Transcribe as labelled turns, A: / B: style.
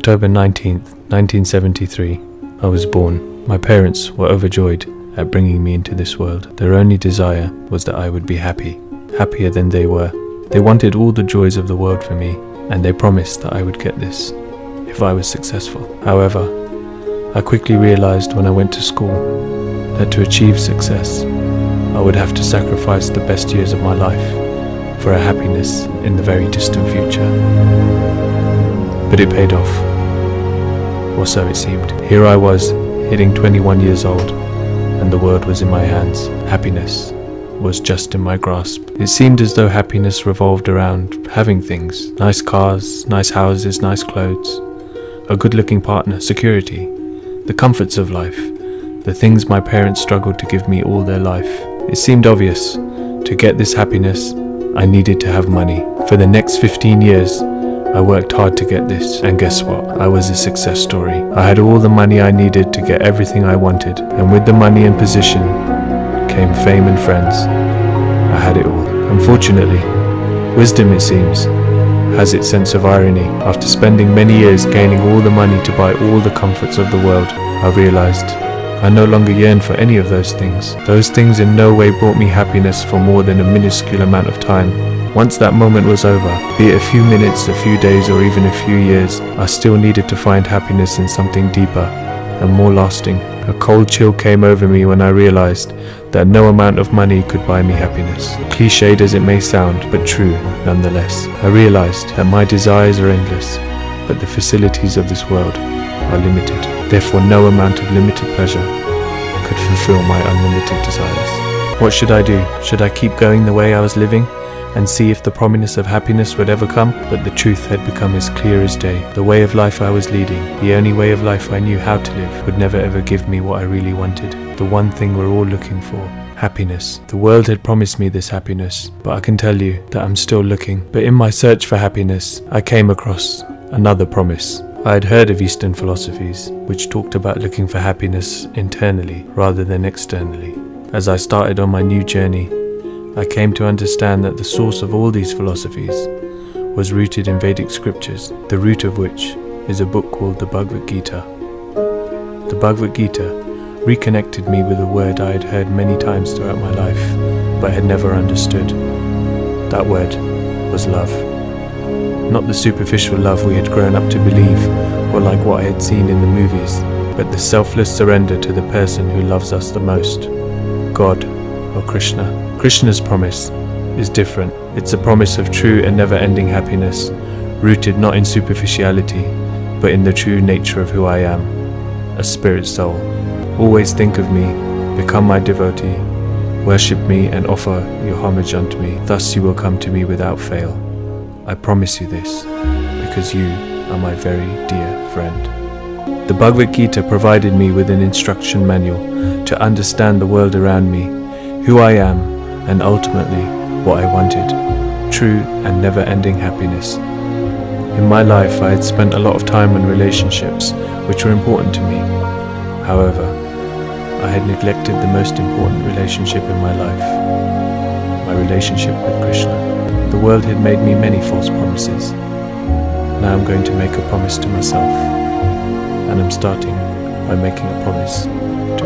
A: October 19th, 1973, I was born. My parents were overjoyed at bringing me into this world. Their only desire was that I would be happy, happier than they were. They wanted all the joys of the world for me, and they promised that I would get this if I was successful. However, I quickly realized when I went to school that to achieve success, I would have to sacrifice the best years of my life for a happiness in the very distant future. But it paid off, or so it seemed. Here I was, hitting 21 years old, and the world was in my hands. Happiness was just in my grasp. It seemed as though happiness revolved around having things: nice cars, nice houses, nice clothes, a good-looking partner, security, the comforts of life, the things my parents struggled to give me all their life. It seemed obvious. To get this happiness, I needed to have money. For the next 15 years, I worked hard to get this, and guess what? I was a success story. I had all the money I needed to get everything I wanted, and with the money and position came fame and friends. I had it all. Unfortunately, wisdom, it seems, has its sense of irony. After spending many years gaining all the money to buy all the comforts of the world, I realized I no longer yearned for any of those things. Those things in no way brought me happiness for more than a minuscule amount of time. Once that moment was over, be it a few minutes, a few days, or even a few years, I still needed to find happiness in something deeper and more lasting. A cold chill came over me when I realized that no amount of money could buy me happiness. Cliched as it may sound, but true nonetheless. I realized that my desires are endless, but the facilities of this world are limited. Therefore, no amount of limited pleasure could fulfill my unlimited desires. What should I do? Should I keep going the way I was living and see if the promise of happiness would ever come? But the truth had become as clear as day. The way of life I was leading, the only way of life I knew how to live, would never ever give me what I really wanted. The one thing we're all looking for: happiness. The world had promised me this happiness, but I can tell you that I'm still looking. But in my search for happiness, I came across another promise. I had heard of Eastern philosophies, which talked about looking for happiness internally rather than externally. As I started on my new journey, I came to understand that the source of all these philosophies was rooted in Vedic scriptures, the root of which is a book called the Bhagwad Geeta. The Bhagwad Geeta reconnected me with a word I had heard many times throughout my life, but had never understood. That word was love. Not the superficial love we had grown up to believe, or like what I had seen in the movies, but the selfless surrender to the person who loves us the most, God or Krishna. Krishna's promise is different. It's a promise of true and never-ending happiness, rooted not in superficiality, but in the true nature of who I am, a spirit soul. Always think of me, become my devotee, worship me and offer your homage unto me. Thus you will come to me without fail. I promise you this, because you are my very dear friend. The Bhagavad Gita provided me with an instruction manual to understand the world around me, who I am, and ultimately what I wanted: true and never-ending happiness. In my life, I had spent a lot of time on relationships which were important to me. However, I had neglected the most important relationship in my life, my relationship with Krishna. The world had made me many false promises. Now I'm going to make a promise to myself, and I'm starting by making a promise to